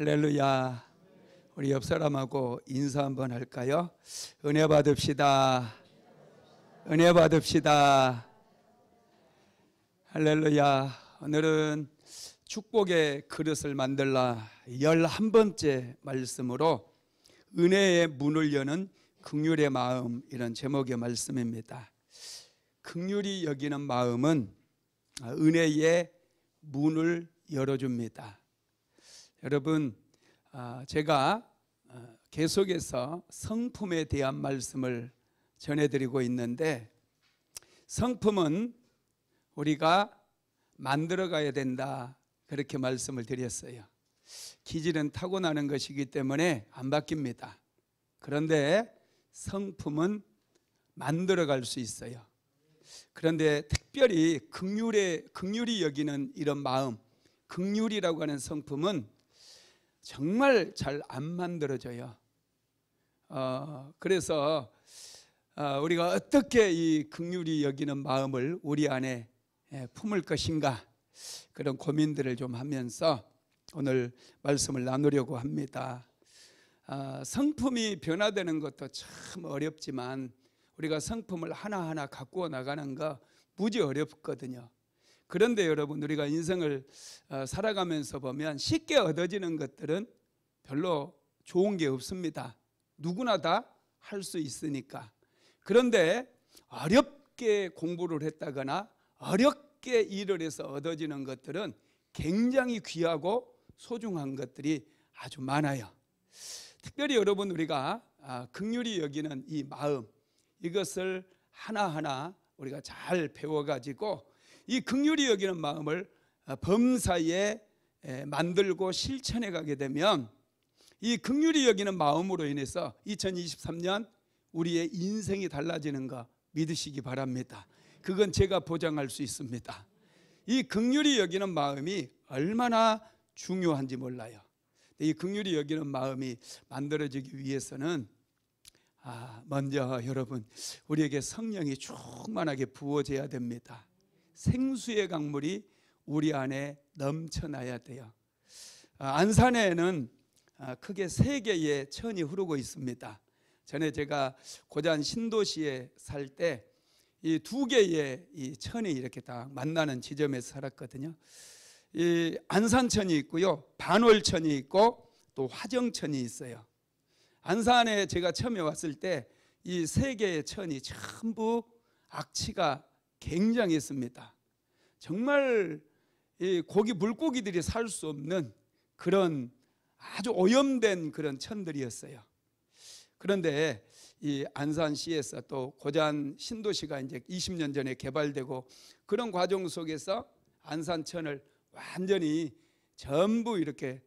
할렐루야. 우리 옆 사람하고 인사 한번 할까요? 은혜 받읍시다. 은혜 받읍시다. 할렐루야. 오늘은 축복의 그릇을 만들라 11번째 말씀으로 은혜의 문을 여는 긍휼의 마음, 이런 제목의 말씀입니다. 긍휼히 여기는 마음은 은혜의 문을 열어줍니다. 여러분, 제가 계속해서 성품에 대한 말씀을 전해드리고 있는데, 성품은 우리가 만들어가야 된다, 그렇게 말씀을 드렸어요. 기질은 타고나는 것이기 때문에 안 바뀝니다. 그런데 성품은 만들어갈 수 있어요. 그런데 특별히 긍휼히 여기는 이런 마음, 긍휼이라고 하는 성품은 정말 잘 안 만들어져요. 그래서 우리가 어떻게 이 긍휼히 여기는 마음을 우리 안에 품을 것인가, 그런 고민들을 좀 하면서 오늘 말씀을 나누려고 합니다. 성품이 변화되는 것도 참 어렵지만 우리가 성품을 하나하나 가꾸어 나가는 거 무지 어렵거든요. 그런데 여러분, 우리가 인생을 살아가면서 보면 쉽게 얻어지는 것들은 별로 좋은 게 없습니다. 누구나 다 할 수 있으니까. 그런데 어렵게 공부를 했다거나 어렵게 일을 해서 얻어지는 것들은 굉장히 귀하고 소중한 것들이 아주 많아요. 특별히 여러분, 우리가 긍휼히 여기는 이 마음, 이것을 하나하나 우리가 잘 배워가지고 이 긍휼히 여기는 마음을 범사에 만들고 실천해 가게 되면 이 긍휼히 여기는 마음으로 인해서 2023년 우리의 인생이 달라지는 거 믿으시기 바랍니다. 그건 제가 보장할 수 있습니다. 이 긍휼히 여기는 마음이 얼마나 중요한지 몰라요. 이 긍휼히 여기는 마음이 만들어지기 위해서는 먼저 여러분, 우리에게 성령이 충만하게 부어져야 됩니다. 생수의 강물이 우리 안에 넘쳐나야 돼요. 안산에는 크게 3개의 천이 흐르고 있습니다. 전에 제가 고잔 신도시에 살 때 이 2개의 이 천이 이렇게 딱 만나는 지점에서 살았거든요. 이 안산천이 있고요, 반월천이 있고 또 화정천이 있어요. 안산에 제가 처음에 왔을 때 이 3개의 천이 전부 악취가 굉장했습니다. 정말 이 물고기들이 살 수 없는 그런 아주 오염된 그런 천들이었어요. 그런데 이 안산시에서 또 고잔 신도시가 이제 20년 전에 개발되고 그런 과정 속에서 안산천을 완전히 전부 이렇게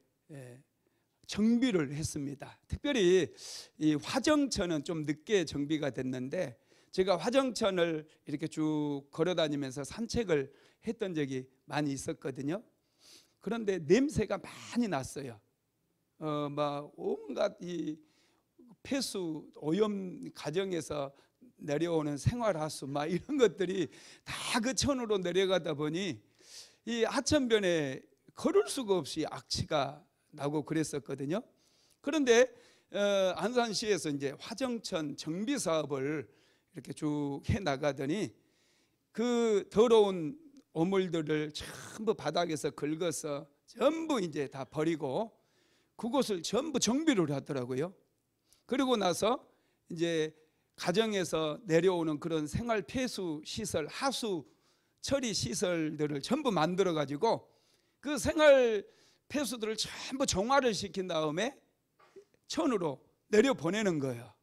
정비를 했습니다. 특별히 이 화정천은 좀 늦게 정비가 됐는데, 제가 화정천을 이렇게 쭉 걸어다니면서 산책을 했던 적이 많이 있었거든요. 그런데 냄새가 많이 났어요. 막 온갖 이 폐수 오염 과정에서 내려오는 생활하수 막 이런 것들이 다 그 천으로 내려가다 보니 이 하천변에 걸을 수가 없이 악취가 나고 그랬었거든요. 그런데 안산시에서 이제 화정천 정비 사업을 이렇게 쭉 해 나가더니 그 더러운 오물들을 전부 바닥에서 긁어서 전부 이제 다 버리고 그곳을 전부 정비를 하더라고요. 그리고 나서 이제 가정에서 내려오는 그런 생활 폐수 시설, 하수 처리 시설들을 전부 만들어 가지고 그 생활 폐수들을 전부 정화를 시킨 다음에 천으로 내려 보내는 거예요.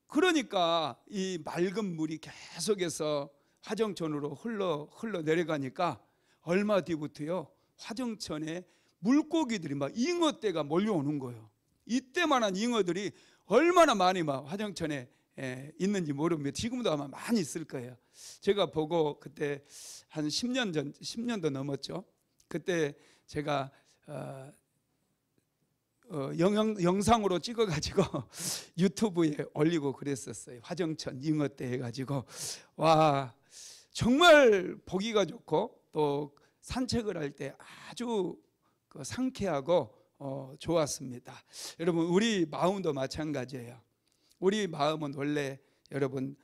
그러니까 이 맑은 물이 계속해서 화정천으로 흘러 내려가니까 얼마 뒤부터요, 화정천에 물고기들이 막 잉어떼가 몰려오는 거예요. 이때만한 잉어들이 얼마나 많이 막 화정천에 있는지 모릅니다. 지금도 아마 많이 있을 거예요. 제가 보고 그때 한 10년도 넘었죠. 그때 제가 영상으로 찍어가지고 유튜브에 올리고 그랬었어요. 화정천 잉어떼 해가지고, 와, 정말 보기가 좋고 또 산책을 할 때 아주 상쾌하고 좋았습니다. 여러분, 우리 마음도 마찬가지예요. 우리 마음은 원래 여러분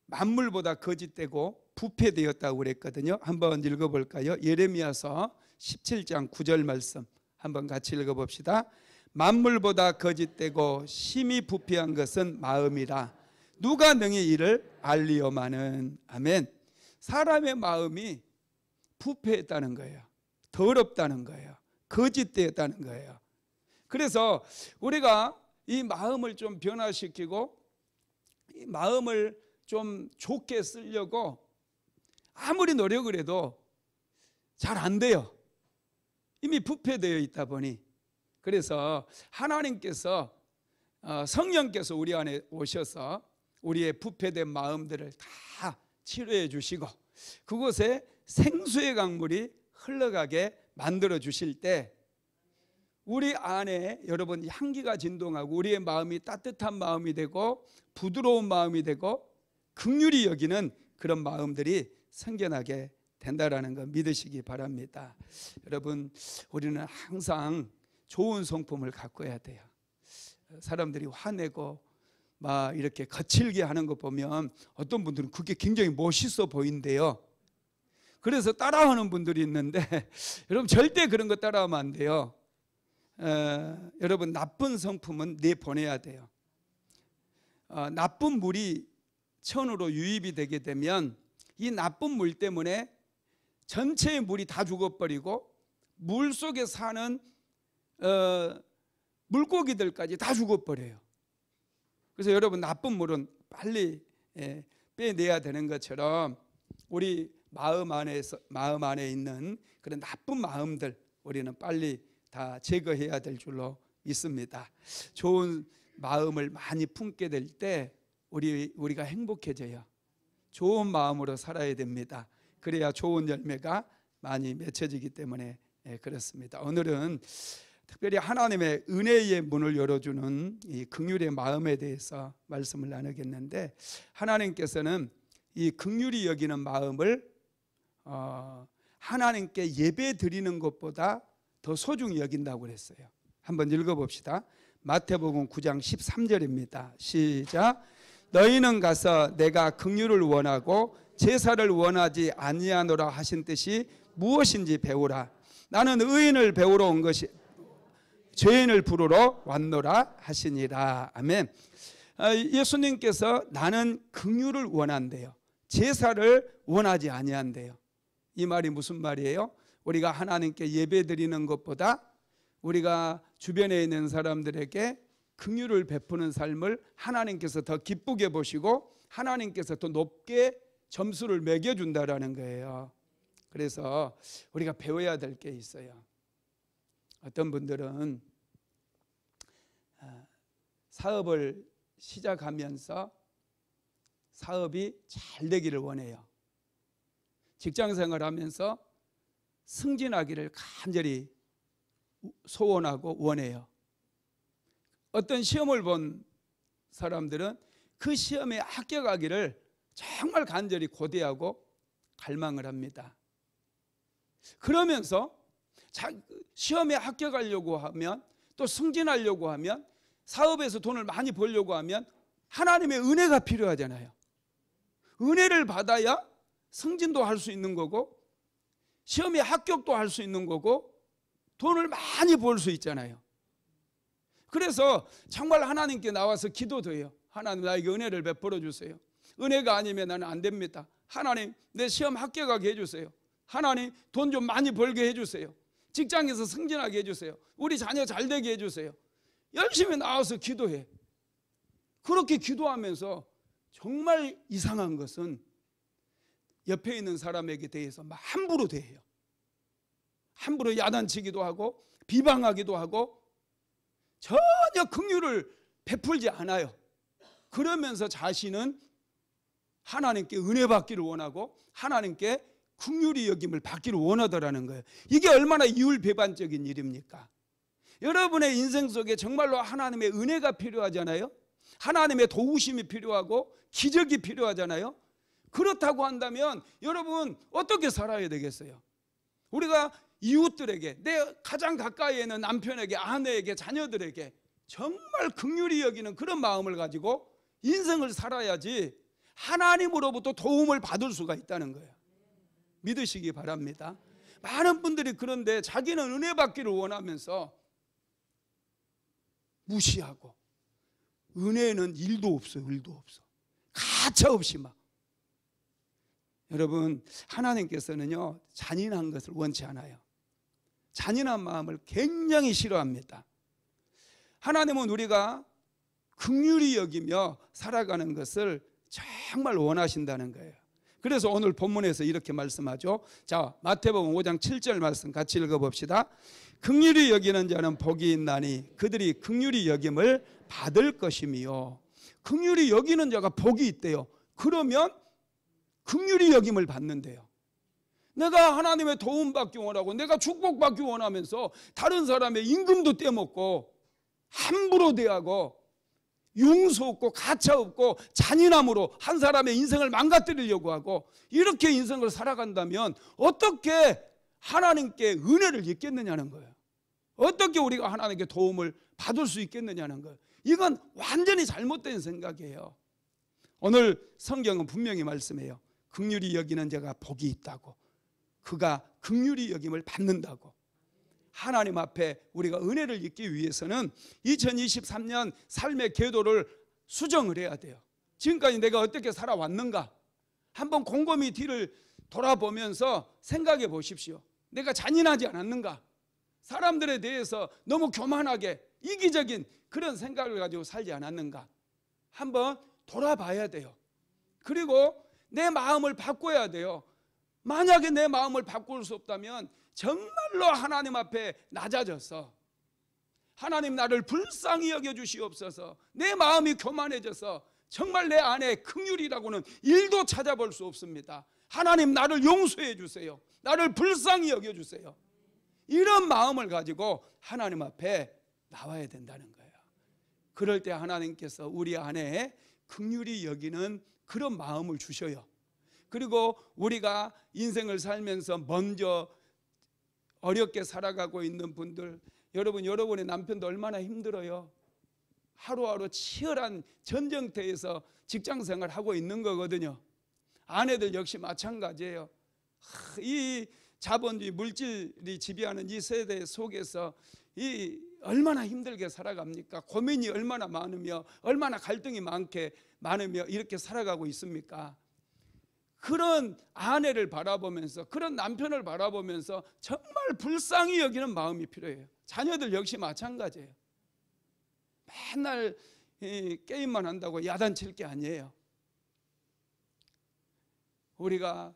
만물보다 거짓되고 부패되었다고 그랬거든요. 한번 읽어볼까요? 예레미야서 17장 9절 말씀 한번 같이 읽어봅시다. 만물보다 거짓되고 심히 부패한 것은 마음이라 누가 능히 이를 알리오마는. 아멘. 사람의 마음이 부패했다는 거예요. 더럽다는 거예요. 거짓되었다는 거예요. 그래서 우리가 이 마음을 좀 변화시키고 이 마음을 좀 좋게 쓰려고 아무리 노력을 해도 잘 안 돼요. 이미 부패되어 있다 보니. 그래서 하나님께서 성령께서 우리 안에 오셔서 우리의 부패된 마음들을 다 치료해 주시고 그곳에 생수의 강물이 흘러가게 만들어 주실 때 우리 안에 여러분 향기가 진동하고 우리의 마음이 따뜻한 마음이 되고 부드러운 마음이 되고 긍휼히 여기는 그런 마음들이 생겨나게 된다라는 거 믿으시기 바랍니다. 여러분, 우리는 항상 좋은 성품을 가꿔야 돼요. 사람들이 화내고 막 이렇게 거칠게 하는 거 보면 어떤 분들은 그게 굉장히 멋있어 보인대요. 그래서 따라하는 분들이 있는데 여러분 절대 그런 거 따라하면 안 돼요. 여러분 나쁜 성품은 내보내야 돼요. 나쁜 물이 천으로 유입이 되게 되면 이 나쁜 물 때문에 전체의 물이 다 죽어버리고 물 속에 사는 물고기들까지 다 죽어버려요. 그래서 여러분 나쁜 물은 빨리 빼내야 되는 것처럼 우리 마음 안에 있는 그런 나쁜 마음들 우리는 빨리 다 제거해야 될 줄로 믿습니다. 좋은 마음을 많이 품게 될 때 우리가 행복해져요. 좋은 마음으로 살아야 됩니다. 그래야 좋은 열매가 많이 맺혀지기 때문에 그렇습니다. 오늘은 특별히 하나님의 은혜의 문을 열어주는 이 긍휼의 마음에 대해서 말씀을 나누겠는데 하나님께서는 이 긍휼히 여기는 마음을 하나님께 예배 드리는 것보다 더 소중히 여긴다고 그랬어요. 한번 읽어봅시다. 마태복음 9장 13절입니다. 시작. 너희는 가서 내가 긍휼을 원하고 제사를 원하지 아니하노라 하신 뜻이 무엇인지 배우라. 나는 의인을 배우러 온 것이 죄인을 부르러 왔노라 하시니라. 아멘. 예수님께서 나는 긍휼을 원한대요. 제사를 원하지 아니한대요. 이 말이 무슨 말이에요? 우리가 하나님께 예배드리는 것보다 우리가 주변에 있는 사람들에게 긍휼을 베푸는 삶을 하나님께서 더 기쁘게 보시고 하나님께서 더 높게 점수를 매겨준다라는 거예요. 그래서 우리가 배워야 될 게 있어요. 어떤 분들은 사업을 시작하면서 사업이 잘 되기를 원해요. 직장생활하면서 승진하기를 간절히 소원하고 원해요. 어떤 시험을 본 사람들은 그 시험에 합격하기를 정말 간절히 고대하고 갈망을 합니다. 그러면서 시험에 합격하려고 하면 또 승진하려고 하면 사업에서 돈을 많이 벌려고 하면 하나님의 은혜가 필요하잖아요. 은혜를 받아야 승진도 할 수 있는 거고 시험에 합격도 할 수 있는 거고 돈을 많이 벌 수 있잖아요. 그래서 정말 하나님께 나와서 기도도 해요. 하나님 나에게 은혜를 베풀어 주세요. 은혜가 아니면 나는 안 됩니다. 하나님 내 시험 합격하게 해주세요. 하나님 돈 좀 많이 벌게 해주세요. 직장에서 승진하게 해주세요. 우리 자녀 잘 되게 해주세요. 열심히 나와서 기도해. 그렇게 기도하면서 정말 이상한 것은 옆에 있는 사람에게 대해서 막 함부로 대해요. 함부로 야단치기도 하고 비방하기도 하고 전혀 긍휼을 베풀지 않아요. 그러면서 자신은 하나님께 은혜 받기를 원하고 하나님께 긍휼히 여김을 받기를 원하더라는 거예요. 이게 얼마나 이율배반적인 일입니까? 여러분의 인생 속에 정말로 하나님의 은혜가 필요하잖아요. 하나님의 도우심이 필요하고 기적이 필요하잖아요. 그렇다고 한다면 여러분 어떻게 살아야 되겠어요? 우리가 이웃들에게, 내 가장 가까이에 있는 남편에게, 아내에게, 자녀들에게 정말 긍휼히 여기는 그런 마음을 가지고 인생을 살아야지 하나님으로부터 도움을 받을 수가 있다는 거예요. 믿으시기 바랍니다. 많은 분들이 그런데 자기는 은혜 받기를 원하면서 무시하고, 은혜는 일도 없어요. 일도 없어. 가차없이 막. 여러분, 하나님께서는요 잔인한 것을 원치 않아요. 잔인한 마음을 굉장히 싫어합니다. 하나님은 우리가 긍휼히 여기며 살아가는 것을 정말 원하신다는 거예요. 그래서 오늘 본문에서 이렇게 말씀하죠. 자, 마태복음 5장 7절 말씀 같이 읽어봅시다. 긍휼히 여기는 자는 복이 있나니 그들이 긍휼히 여김을 받을 것이며. 긍휼히 여기는 자가 복이 있대요. 그러면 긍휼히 여김을 받는데요. 내가 하나님의 도움받기 원하고 내가 축복받기 원하면서 다른 사람의 임금도 떼먹고 함부로 대하고 용서 없고 가차 없고 잔인함으로 한 사람의 인생을 망가뜨리려고 하고 이렇게 인생을 살아간다면 어떻게 하나님께 은혜를 입겠느냐는 거예요. 어떻게 우리가 하나님께 도움을 받을 수 있겠느냐는 거예요. 이건 완전히 잘못된 생각이에요. 오늘 성경은 분명히 말씀해요. 긍휼히 여기는 자가 복이 있다고. 그가 긍휼히 여김을 받는다고. 하나님 앞에 우리가 은혜를 입기 위해서는 2023년 삶의 궤도를 수정을 해야 돼요. 지금까지 내가 어떻게 살아왔는가 한번 곰곰이 뒤를 돌아보면서 생각해 보십시오. 내가 잔인하지 않았는가? 사람들에 대해서 너무 교만하게 이기적인 그런 생각을 가지고 살지 않았는가? 한번 돌아봐야 돼요. 그리고 내 마음을 바꿔야 돼요. 만약에 내 마음을 바꿀 수 없다면 정말로 하나님 앞에 낮아져서 하나님 나를 불쌍히 여겨주시옵소서. 내 마음이 교만해져서 정말 내 안에 긍휼이라고는 일도 찾아볼 수 없습니다. 하나님 나를 용서해 주세요. 나를 불쌍히 여겨주세요. 이런 마음을 가지고 하나님 앞에 나와야 된다는 거예요. 그럴 때 하나님께서 우리 안에 긍휼히 여기는 그런 마음을 주셔요. 그리고 우리가 인생을 살면서 먼저 어렵게 살아가고 있는 분들, 여러분의 남편도 얼마나 힘들어요. 하루하루 치열한 전쟁터에서 직장생활 하고 있는 거거든요. 아내들 역시 마찬가지예요. 이 자본주의 많이 지배하는 이 세대 속에서 이 얼마나 힘들게 살아갑니까? 고민이 얼마나 많으며 얼마나 갈등이 많으며 이렇게 살아가고 있습니까? 그런 아내를 바라보면서 그런 남편을 바라보면서 정말 불쌍히 여기는 마음이 필요해요. 자녀들 역시 마찬가지예요. 맨날 게임만 한다고 야단칠 게 아니에요. 우리가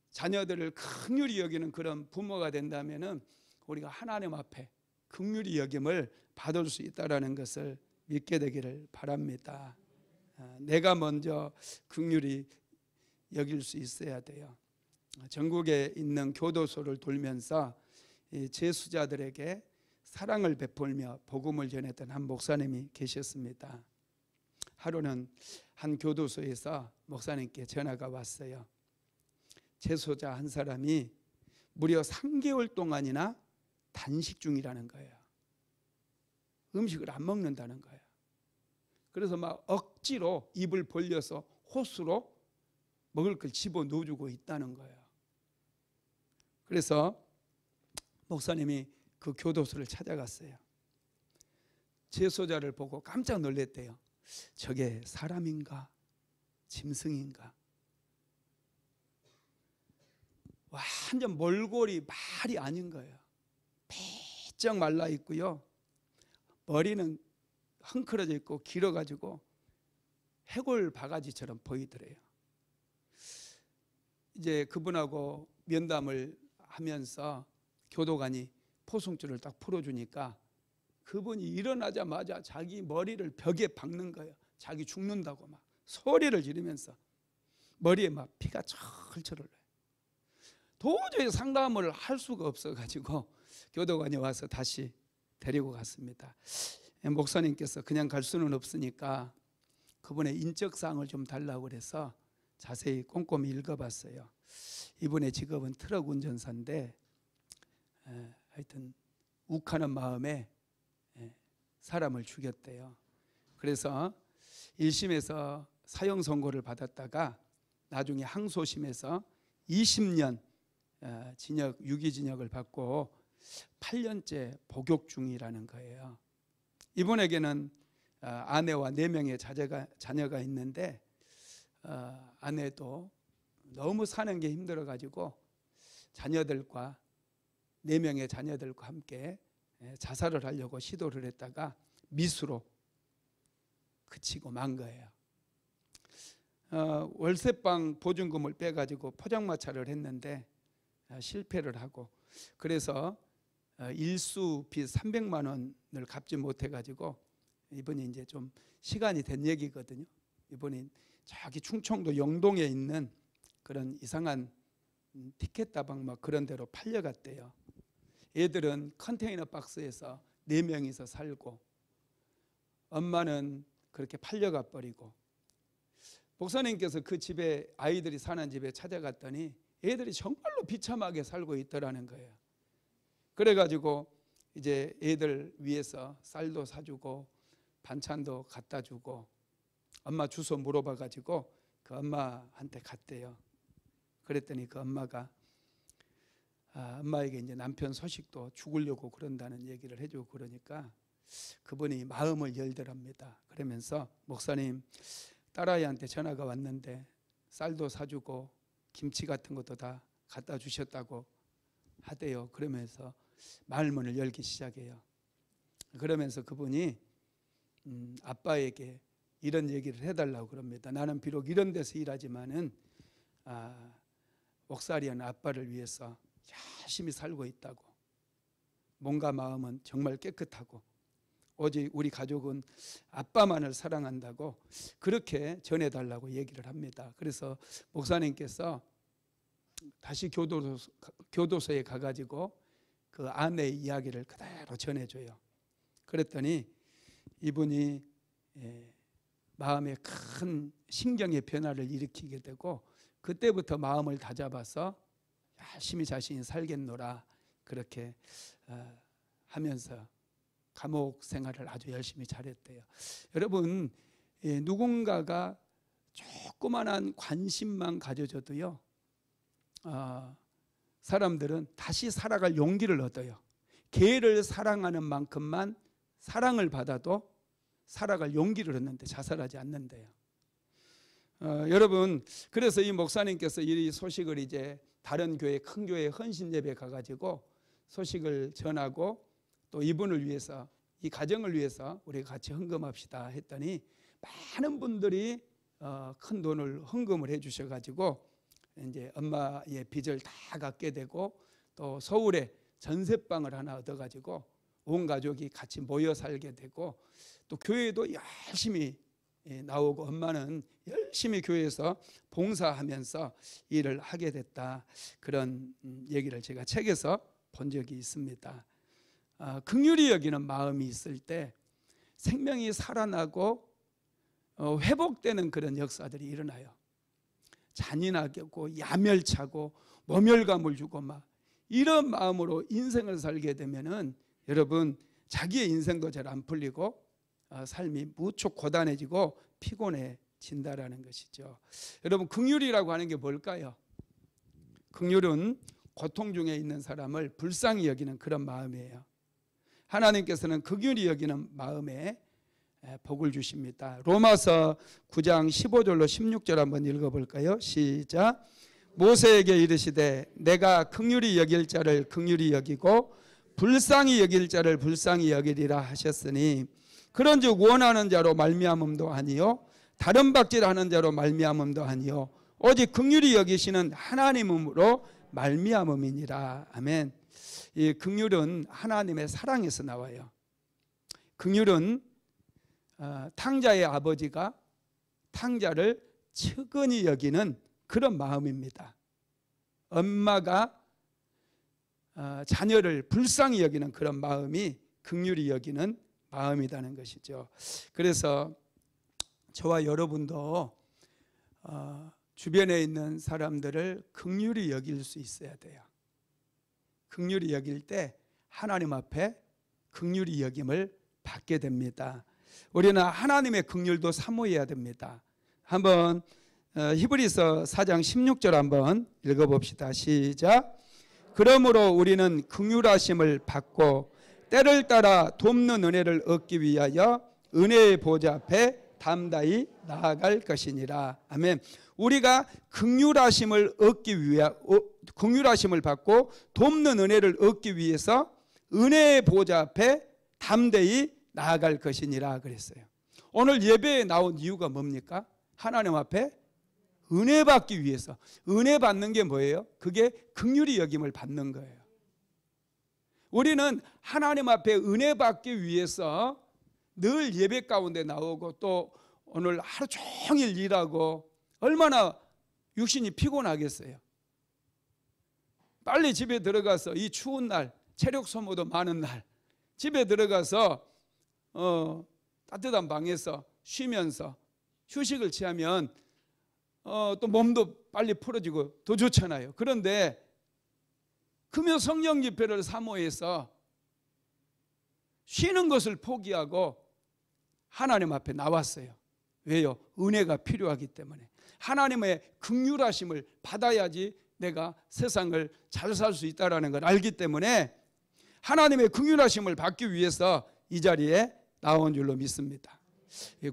자녀들을 긍휼히 여기는 그런 부모가 된다면은 우리가 하나님 앞에 긍휼히 여김을 받을 수 있다라는 것을 믿게 되기를 바랍니다. 내가 먼저 긍휼히 여길 수 있어야 돼요. 전국에 있는 교도소를 돌면서 재수자들에게 사랑을 베풀며 복음을 전했던 한 목사님이 계셨습니다. 하루는 한 교도소에서 목사님께 전화가 왔어요. 재수자 한 사람이 무려 3개월 동안이나 단식 중이라는 거예요. 음식을 안 먹는다는 거예요. 그래서 막 억지로 입을 벌려서 호수로 먹을 걸 집어 넣어주고 있다는 거예요. 그래서 목사님이 그 교도소를 찾아갔어요. 재소자를 보고 깜짝 놀랐대요. 저게 사람인가 짐승인가? 완전 몰골이 말이 아닌 거예요. 빼쩍 말라 있고요. 머리는 헝클어져 있고 길어가지고 해골 바가지처럼 보이더래요. 이제 그분하고 면담을 하면서 교도관이 포승줄을 딱 풀어주니까 그분이 일어나자마자 자기 머리를 벽에 박는 거예요. 자기 죽는다고 막 소리를 지르면서 머리에 막 피가 철철 흘러요. 도저히 상담을 할 수가 없어가지고 교도관이 와서 다시 데리고 갔습니다. 목사님께서 그냥 갈 수는 없으니까 그분의 인적사항을 좀 달라고 그래서 자세히 꼼꼼히 읽어봤어요. 이분의 직업은 트럭 운전사인데 하여튼 욱하는 마음에 사람을 죽였대요. 그래서 1심에서 사형 선고를 받았다가 나중에 항소심에서 20년 징역, 유기징역을 받고 8년째 복역 중이라는 거예요. 이분에게는 아내와 4명의 자녀가 있는데 아내도 너무 사는 게 힘들어가지고 자녀들과 4명의 자녀들과 함께 자살을 하려고 시도를 했다가 미수로 그치고 만 거예요. 월세방 보증금을 빼가지고 포장마차를 했는데 실패를 하고, 그래서 일수 빚 300만 원을 갚지 못해가지고 이분이 이제 좀 시간이 된 얘기거든요. 이분이 저기 충청도 영동에 있는 그런 이상한 티켓다방 막 그런 데로 팔려갔대요. 애들은 컨테이너 박스에서 4명이서 살고 엄마는 그렇게 팔려가 버리고, 목사님께서 그 집에, 아이들이 사는 집에 찾아갔더니 애들이 정말로 비참하게 살고 있더라는 거예요. 그래가지고 이제 애들 위해서 쌀도 사주고 반찬도 갖다 주고 엄마 주소 물어봐가지고 그 엄마한테 갔대요. 그랬더니 그 엄마가 엄마에게 이제 남편 소식도 죽으려고 그런다는 얘기를 해주고, 그러니까 그분이 마음을 열더랍니다. 그러면서 목사님, 딸아이한테 전화가 왔는데 쌀도 사주고 김치 같은 것도 다 갖다 주셨다고 하대요. 그러면서 말문을 열기 시작해요. 그러면서 그분이 아빠에게 이런 얘기를 해달라고 그럽니다. 나는 비록 이런 데서 일하지만은 옥살이한 아빠를 위해서 열심히 살고 있다고, 몸과 마음은 정말 깨끗하고 오직 우리 가족은 아빠만을 사랑한다고 그렇게 전해달라고 얘기를 합니다. 그래서 목사님께서 다시 교도소에 가가지고 그 아내의 이야기를 그대로 전해줘요. 그랬더니 이분이 마음에 큰 신경의 변화를 일으키게 되고, 그때부터 마음을 다잡아서 열심히 자신이 살겠노라 그렇게 하면서 감옥 생활을 아주 열심히 잘했대요. 여러분, 누군가가 조그만한 관심만 가져줘도요, 사람들은 다시 살아갈 용기를 얻어요. 개를 사랑하는 만큼만 사랑을 받아도 살아갈 용기를 얻는데 자살하지 않는데요. 여러분, 그래서 이 목사님께서 이 소식을 이제 다른 교회, 큰 교회 헌신 예배 가가지고 소식을 전하고, 또 이분을 위해서, 이 가정을 위해서 우리가 같이 헌금합시다 했더니 많은 분들이 큰 돈을 헌금을 해주셔가지고 이제 엄마의 빚을 다 갚게 되고, 또 서울에 전셋방을 하나 얻어가지고 온 가족이 같이 모여 살게 되고, 또 교회도 열심히 나오고 엄마는 열심히 교회에서 봉사하면서 일을 하게 됐다. 그런 얘기를 제가 책에서 본 적이 있습니다. 긍휼히 여기는 마음이 있을 때 생명이 살아나고 회복되는 그런 역사들이 일어나요. 잔인하고 야멸차고 모멸감을 주고 막 이런 마음으로 인생을 살게 되면은 여러분, 자기의 인생도 잘 안 풀리고 삶이 무척 고단해지고 피곤해진다라는 것이죠. 여러분, 긍휼이라고 하는 게 뭘까요? 긍휼은 고통 중에 있는 사람을 불쌍히 여기는 그런 마음이에요. 하나님께서는 긍휼히 여기는 마음에 복을 주십니다. 로마서 9장 15절로 16절 한번 읽어볼까요? 시작. 모세에게 이르시되 내가 긍휼히 여길 자를 긍휼히 여기고 불쌍히 여길 자를 불쌍히 여기리라 하셨으니, 그런즉 원하는 자로 말미암음도 아니요 다른 박질하는 자로 말미암음도 아니요 오직 긍휼히 여기시는 하나님으로 말미암음이니라. 아멘. 이 긍휼은 하나님의 사랑에서 나와요. 긍휼은 탕자의 아버지가 탕자를 측은히 여기는 그런 마음입니다. 엄마가 자녀를 불쌍히 여기는 그런 마음이 긍휼히 여기는 마음이라는 것이죠. 그래서 저와 여러분도 주변에 있는 사람들을 긍휼히 여길 수 있어야 돼요. 긍휼히 여길 때 하나님 앞에 긍휼히 여김을 받게 됩니다. 우리는 하나님의 긍휼도 사모해야 됩니다. 한번 히브리서 4장 16절 한번 읽어봅시다. 시작. 그러므로 우리는 긍휼하심을 받고 때를 따라 돕는 은혜를 얻기 위하여 은혜의 보좌 앞에 담대히 나아갈 것이니라. 아멘. 우리가 긍휼하심을 받고 돕는 은혜를 얻기 위해서 은혜의 보좌 앞에 담대히 나아갈 것이니라 그랬어요. 오늘 예배에 나온 이유가 뭡니까? 하나님 앞에 은혜 받기 위해서. 은혜 받는 게 뭐예요? 그게 긍휼히 여김을 받는 거예요. 우리는 하나님 앞에 은혜 받기 위해서 늘 예배 가운데 나오고 또 오늘 하루 종일 일하고 얼마나 육신이 피곤하겠어요. 빨리 집에 들어가서 이 추운 날, 체력 소모도 많은 날 집에 들어가서 따뜻한 방에서 쉬면서 휴식을 취하면 또 몸도 빨리 풀어지고 더 좋잖아요. 그런데 금요 성령 집회를 사모해서 쉬는 것을 포기하고 하나님 앞에 나왔어요. 왜요? 은혜가 필요하기 때문에. 하나님의 긍휼하심을 받아야지 내가 세상을 잘 살 수 있다는 걸 알기 때문에 하나님의 긍휼하심을 받기 위해서 이 자리에 나온 줄로 믿습니다.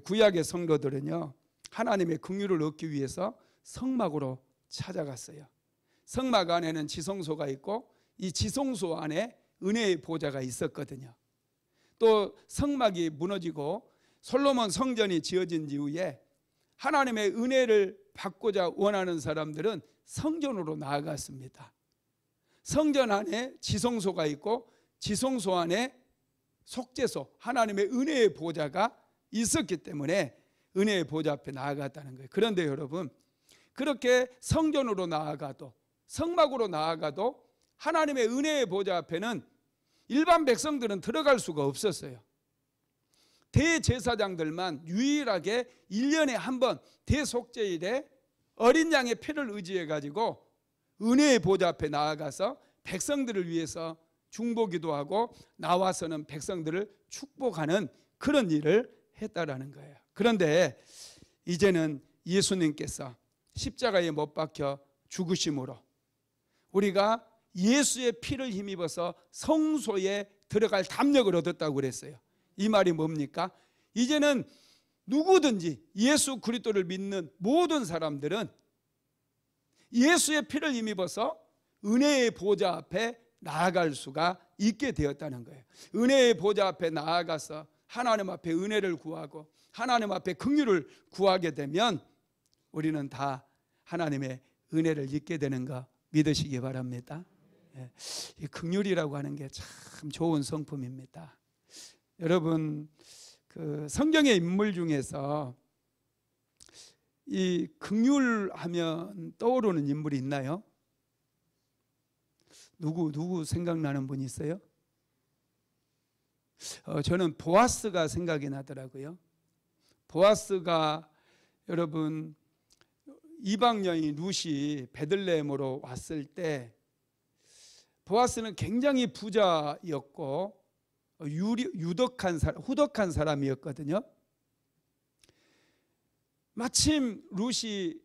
구약의 성도들은요, 하나님의 긍휼을 얻기 위해서 성막으로 찾아갔어요. 성막 안에는 지성소가 있고 이 지성소 안에 은혜의 보좌가 있었거든요. 또 성막이 무너지고 솔로몬 성전이 지어진 이후에 하나님의 은혜를 받고자 원하는 사람들은 성전으로 나아갔습니다. 성전 안에 지성소가 있고 지성소 안에 속죄소, 하나님의 은혜의 보좌가 있었기 때문에 은혜의 보좌 앞에 나아갔다는 거예요. 그런데 여러분, 그렇게 성전으로 나아가도 성막으로 나아가도 하나님의 은혜의 보좌 앞에는 일반 백성들은 들어갈 수가 없었어요. 대제사장들만 유일하게 1년에 한 번 대속죄일에 어린 양의 피를 의지해 가지고 은혜의 보좌 앞에 나아가서 백성들을 위해서 중보기도 하고 나와서는 백성들을 축복하는 그런 일을 했다라는 거예요. 그런데 이제는 예수님께서 십자가에 못 박혀 죽으심으로 우리가 예수의 피를 힘입어서 성소에 들어갈 담력을 얻었다고 그랬어요. 이 말이 뭡니까? 이제는 누구든지 예수 그리스도를 믿는 모든 사람들은 예수의 피를 힘입어서 은혜의 보좌 앞에 나아갈 수가 있게 되었다는 거예요. 은혜의 보좌 앞에 나아가서 하나님 앞에 은혜를 구하고 하나님 앞에 긍휼을 구하게 되면 우리는 다 하나님의 은혜를 잊게 되는 거 믿으시기 바랍니다. 이 긍휼이라고 하는 게 참 좋은 성품입니다. 여러분, 그 성경의 인물 중에서 이 긍휼하면 떠오르는 인물이 있나요? 누구 생각나는 분이 있어요? 저는 보아스가 생각이 나더라고요. 보아스가 여러분 이방 여인 룻이 베들레헴으로 왔을 때 보아스는 굉장히 부자였고 후덕한 사람이었거든요. 마침 룻이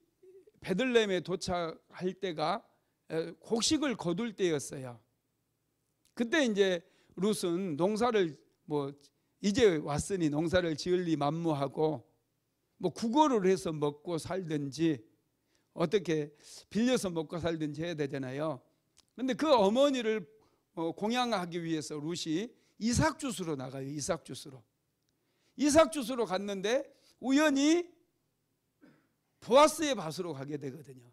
베들레헴에 도착할 때가 곡식을 거둘 때였어요. 그때 이제 룻은 농사를 이제 왔으니 농사를 지을리 만무하고 구걸을 해서 먹고 살든지 어떻게 빌려서 먹고 살든지 해야 되잖아요. 그런데 그 어머니를 공양하기 위해서 룻이 이삭주스로 나가요. 이삭주스로 갔는데 우연히 보아스의 밭으로 가게 되거든요.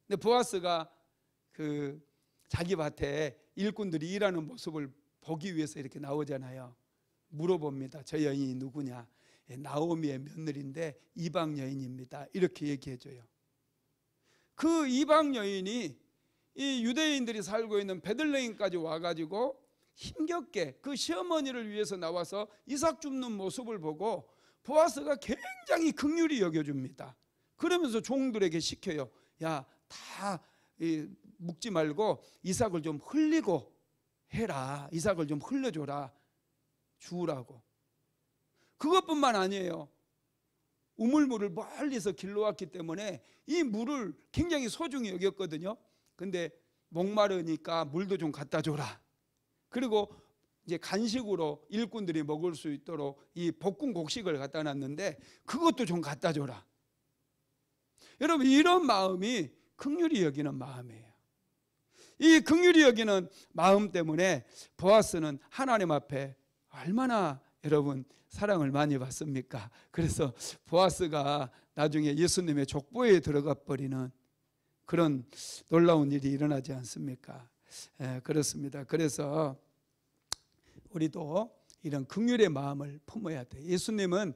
근데 보아스가 그 자기 밭에 일꾼들이 일하는 모습을 보기 위해서 이렇게 나오잖아요. 물어봅니다. 저 여인이 누구냐? 나오미의 며느리인데 이방 여인입니다. 이렇게 얘기해줘요. 그 이방 여인이 이 유대인들이 살고 있는 베들레헴까지 와가지고 힘겹게 그 시어머니를 위해서 나와서 이삭 줍는 모습을 보고 보아스가 굉장히 긍휼히 여겨줍니다. 그러면서 종들에게 시켜요. 야, 다 묵지 말고 이삭을 좀 흘리고 해라. 이삭을 좀 흘려줘라. 주우라고. 그것뿐만 아니에요. 우물물을 멀리서 길러왔기 때문에 이 물을 굉장히 소중히 여겼거든요. 근데 목마르니까 물도 좀 갖다 줘라. 그리고 이제 간식으로 일꾼들이 먹을 수 있도록 이 볶은 곡식을 갖다 놨는데 그것도 좀 갖다 줘라. 여러분, 이런 마음이 긍휼히 여기는 마음이에요. 이 긍휼히 여기는 마음 때문에 보아스는 하나님 앞에 얼마나 여러분 사랑을 많이 받습니까? 그래서 보아스가 나중에 예수님의 족보에 들어가 버리는 그런 놀라운 일이 일어나지 않습니까? 그렇습니다. 그래서 우리도 이런 긍휼의 마음을 품어야 돼요. 예수님은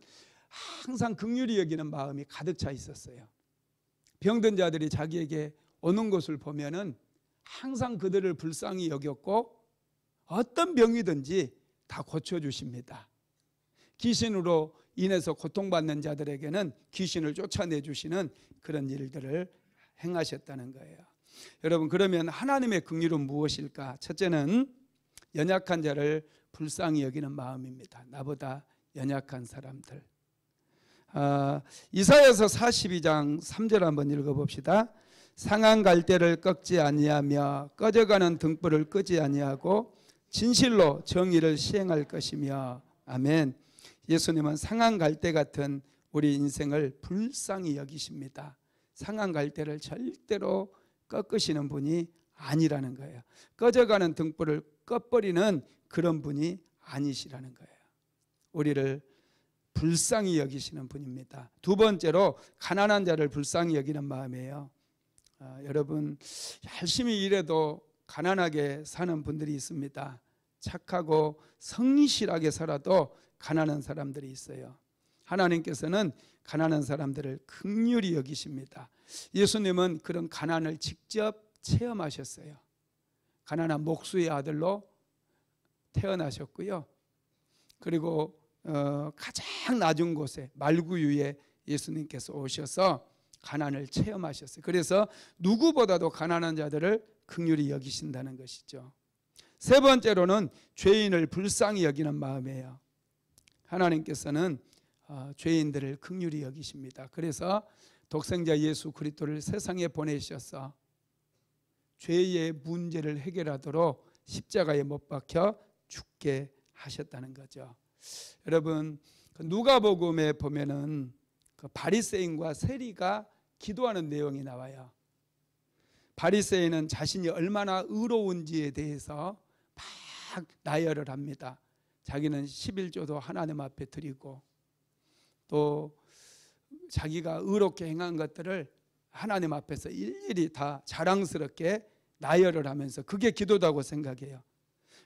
항상 긍휼히 여기는 마음이 가득 차 있었어요. 병든 자들이 자기에게 오는 것을 보면은 항상 그들을 불쌍히 여겼고 어떤 병이든지 다 고쳐주십니다. 귀신으로 인해서 고통받는 자들에게는 귀신을 쫓아내주시는 그런 일들을 행하셨다는 거예요. 여러분, 그러면 하나님의 긍휼은 무엇일까? 첫째는 연약한 자를 불쌍히 여기는 마음입니다. 나보다 연약한 사람들. 이사야서 42장 3절 한번 읽어봅시다. 상한 갈대를 꺾지 아니하며 꺼져가는 등불을 끄지 아니하고 진실로 정의를 시행할 것이며. 아멘. 예수님은 상한 갈대 같은 우리 인생을 불쌍히 여기십니다. 상한 갈대를 절대로 꺾으시는 분이 아니라는 거예요. 꺼져가는 등불을 꺼버리는 그런 분이 아니시라는 거예요. 우리를 불쌍히 여기시는 분입니다. 두 번째로 가난한 자를 불쌍히 여기는 마음이에요. 여러분, 열심히 일해도 가난하게 사는 분들이 있습니다. 착하고 성실하게 살아도 가난한 사람들이 있어요. 하나님께서는 가난한 사람들을 긍휼히 여기십니다. 예수님은 그런 가난을 직접 체험하셨어요. 가난한 목수의 아들로 태어나셨고요. 그리고 가장 낮은 곳에 말구유에 예수님께서 오셔서 가난을 체험하셨어요. 그래서 누구보다도 가난한 자들을 긍휼히 여기신다는 것이죠. 세 번째로는 죄인을 불쌍히 여기는 마음이에요. 하나님께서는 죄인들을 긍휼히 여기십니다. 그래서 독생자 예수 그리스도를 세상에 보내셔서 죄의 문제를 해결하도록 십자가에 못 박혀 죽게 하셨다는 거죠. 여러분, 누가복음에 보면은 그 바리새인과 세리가 기도하는 내용이 나와요. 바리새인은 자신이 얼마나 의로운지에 대해서 막 나열을 합니다. 자기는 11조도 하나님 앞에 드리고 또 자기가 의롭게 행한 것들을 하나님 앞에서 일일이 다 자랑스럽게 나열을 하면서 그게 기도다고 생각해요.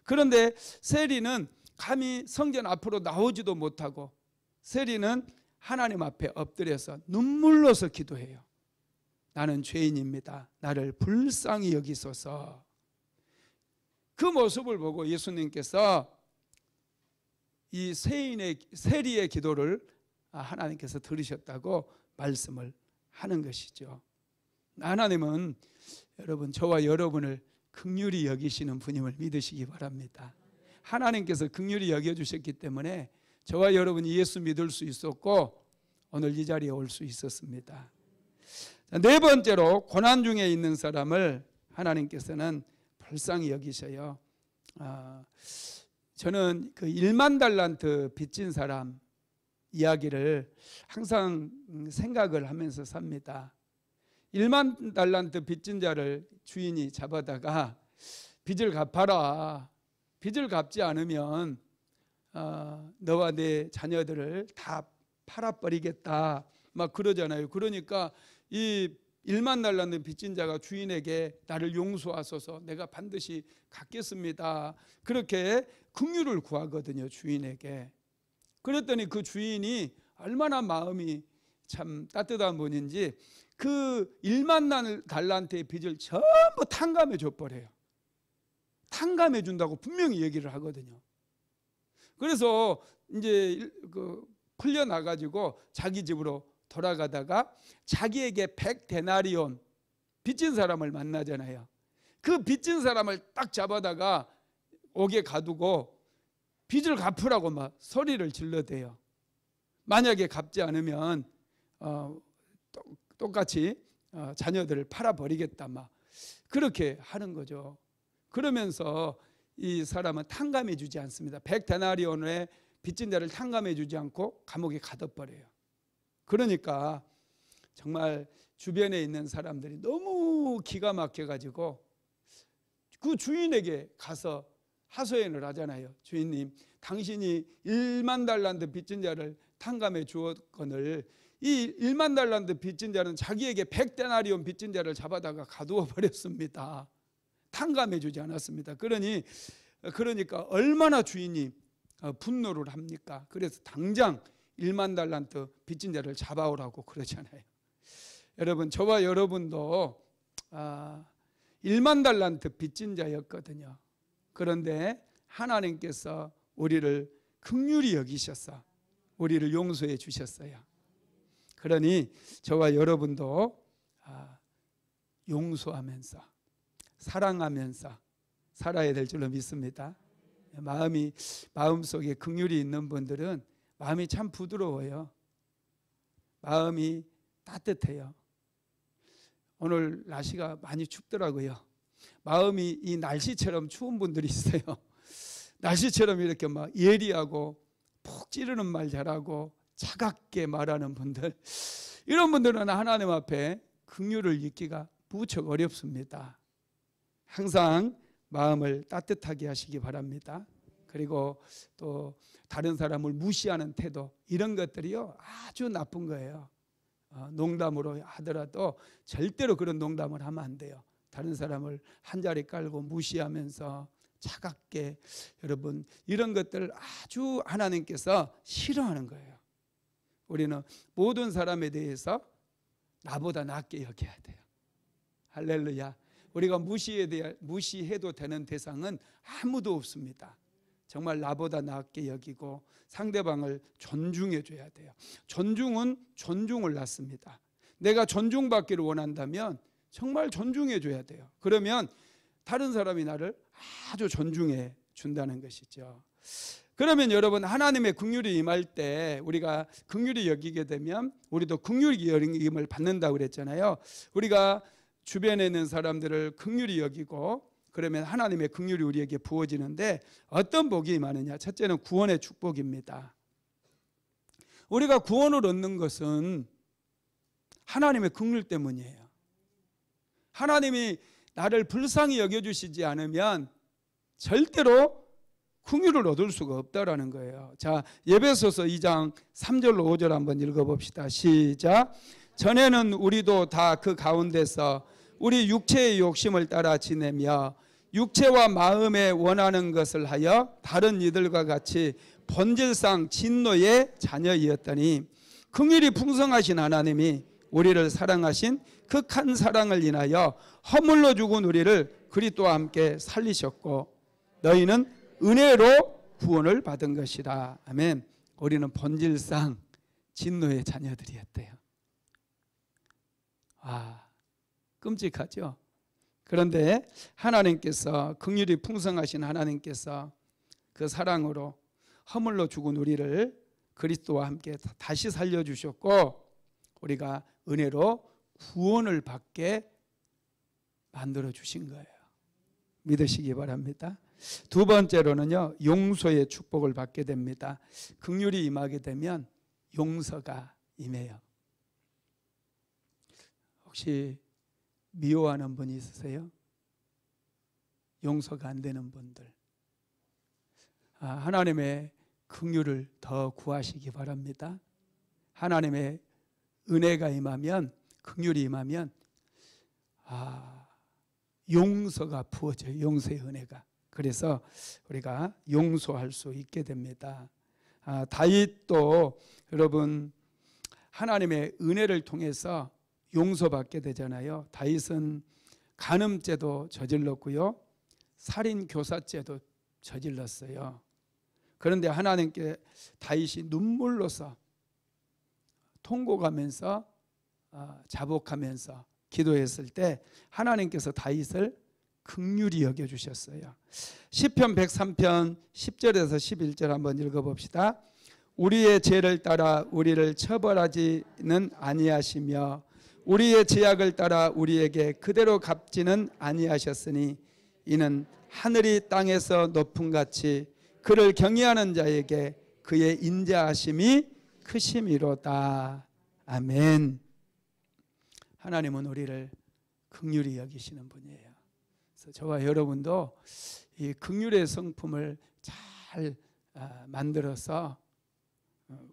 그런데 세리는 감히 성전 앞으로 나오지도 못하고 세리는 하나님 앞에 엎드려서 눈물로서 기도해요. 나는 죄인입니다. 나를 불쌍히 여기소서. 그 모습을 보고 예수님께서 이 세리의 기도를 하나님께서 들으셨다고 말씀을 하는 것이죠. 하나님은 여러분, 저와 여러분을 긍휼히 여기시는 분임을 믿으시기 바랍니다. 하나님께서 긍휼히 여겨주셨기 때문에 저와 여러분이 예수 믿을 수 있었고 오늘 이 자리에 올 수 있었습니다. 네 번째로 고난 중에 있는 사람을 하나님께서는 불쌍히 여기셔요. 저는 그 1만 달란트 빚진 사람 이야기를 항상 생각을 하면서 삽니다. 1만 달란트 빚진 자를 주인이 잡아다가 빚을 갚아라. 빚을 갚지 않으면 너와 내 자녀들을 다 팔아버리겠다 막 그러잖아요. 그러니까 이 1만 달란트 빚진 자가 주인에게 나를 용서하소서, 내가 반드시 갚겠습니다, 그렇게 긍휼을 구하거든요, 주인에게. 그랬더니 그 주인이 얼마나 마음이 참 따뜻한 분인지 그 1만 달란트의 빚을 전부 탕감해 줘버려요. 탕감해 준다고 분명히 얘기를 하거든요. 그래서 이제 풀려나가지고 자기 집으로 돌아가다가 자기에게 100데나리온 빚진 사람을 만나잖아요. 그 빚진 사람을 딱 잡아다가 옥에 가두고 빚을 갚으라고 막 소리를 질러대요. 만약에 갚지 않으면 똑같이 자녀들을 팔아버리겠다 막 그렇게 하는 거죠. 그러면서 이 사람은 탕감해 주지 않습니다. 100데나리온의 빚진 자를 탕감해 주지 않고 감옥에 가둬버려요. 그러니까 정말 주변에 있는 사람들이 너무 기가 막혀가지고 그 주인에게 가서 하소연을 하잖아요. 주인님, 당신이 1만 달란트 빚진 자를 탕감해 주었거늘 이 1만 달란트 빚진 자는 자기에게 100데나리온 빚진 자를 잡아다가 가두어 버렸습니다. 탕감해 주지 않았습니다. 그러니까 얼마나 주인이 분노를 합니까? 그래서 당장 1만 달란트 빚진 자를 잡아오라고 그러잖아요. 여러분, 저와 여러분도 1만 달란트 빚진 자였거든요. 그런데 하나님께서 우리를 긍휼히 여기셔서 우리를 용서해 주셨어요. 그러니 저와 여러분도 용서하면서 사랑하면서 살아야 될 줄로 믿습니다. 마음속에 긍휼이 있는 분들은 마음이 참 부드러워요. 마음이 따뜻해요. 오늘 날씨가 많이 춥더라고요. 마음이 이 날씨처럼 추운 분들이 있어요. 날씨처럼 이렇게 막 예리하고 푹 찌르는 말 잘하고 차갑게 말하는 분들, 이런 분들은 하나님 앞에 긍휼을 잊기가 무척 어렵습니다. 항상 마음을 따뜻하게 하시기 바랍니다. 그리고 또 다른 사람을 무시하는 태도, 이런 것들이요 아주 나쁜 거예요. 농담으로 하더라도 절대로 그런 농담을 하면 안 돼요. 다른 사람을 한 자리 깔고 무시하면서 차갑게, 여러분 이런 것들을 아주 하나님께서 싫어하는 거예요. 우리는 모든 사람에 대해서 나보다 낫게 여겨야 돼요. 할렐루야. 우리가 무시해도 되는 대상은 아무도 없습니다. 정말 나보다 낫게 여기고 상대방을 존중해 줘야 돼요. 존중은 존중을 낳습니다. 내가 존중받기를 원한다면 정말 존중해 줘야 돼요. 그러면 다른 사람이 나를 아주 존중해 준다는 것이죠. 그러면 여러분, 하나님의 긍휼이 임할 때 우리가 긍휼히 여기게 되면 우리도 긍휼히 여김을 받는다고 그랬잖아요. 우리가 주변에 있는 사람들을 긍휼히 여기고 그러면 하나님의 긍휼이 우리에게 부어지는데 어떤 복이 임하느냐? 첫째는 구원의 축복입니다. 우리가 구원을 얻는 것은 하나님의 긍휼 때문이에요. 하나님이 나를 불쌍히 여겨주시지 않으면 절대로 긍휼을 얻을 수가 없다라는 거예요. 자, 에베소서 2장 3절로 5절 한번 읽어봅시다. 시작. 전에는 우리도 다 그 가운데서 우리 육체의 욕심을 따라 지내며 육체와 마음에 원하는 것을 하여 다른 이들과 같이 본질상 진노의 자녀이었더니 긍휼이 풍성하신 하나님이 우리를 사랑하신 극한 사랑을 인하여 허물로 죽은 우리를 그리스도와 함께 살리셨고 너희는 은혜로 구원을 받은 것이라. 아멘. 우리는 본질상 진노의 자녀들이었대요. 끔찍하죠. 그런데 하나님께서, 긍휼이 풍성하신 하나님께서 그 사랑으로 허물로 죽은 우리를 그리스도와 함께 다시 살려주셨고 우리가 은혜로 구원을 받게 만들어 주신 거예요. 믿으시기 바랍니다. 두 번째로는요, 용서의 축복을 받게 됩니다. 긍휼이 임하게 되면 용서가 임해요. 혹시 미워하는 분이 있으세요? 용서가 안 되는 분들, 하나님의 긍휼을 더 구하시기 바랍니다. 하나님의 은혜가 임하면, 긍휼이 임하면 용서가 부어져요. 용서의 은혜가. 그래서 우리가 용서할 수 있게 됩니다. 다윗도 여러분 하나님의 은혜를 통해서 용서받게 되잖아요. 다윗은 간음죄도 저질렀고요, 살인교사죄도 저질렀어요. 그런데 하나님께 다윗이 눈물로서 통곡하면서 자복하면서 기도했을 때 하나님께서 다윗을 긍휼히 여겨주셨어요. 시편 103편 10절에서 11절 한번 읽어봅시다. 우리의 죄를 따라 우리를 처벌하지는 아니하시며 우리의 죄악을 따라 우리에게 그대로 갚지는 아니하셨으니 이는 하늘이 땅에서 높음같이 그를 경외하는 자에게 그의 인자하심이 크심이로다. 아멘. 하나님은 우리를 긍휼히 여기시는 분이에요. 그래서 저와 여러분도 이 긍휼의 성품을 잘 만들어서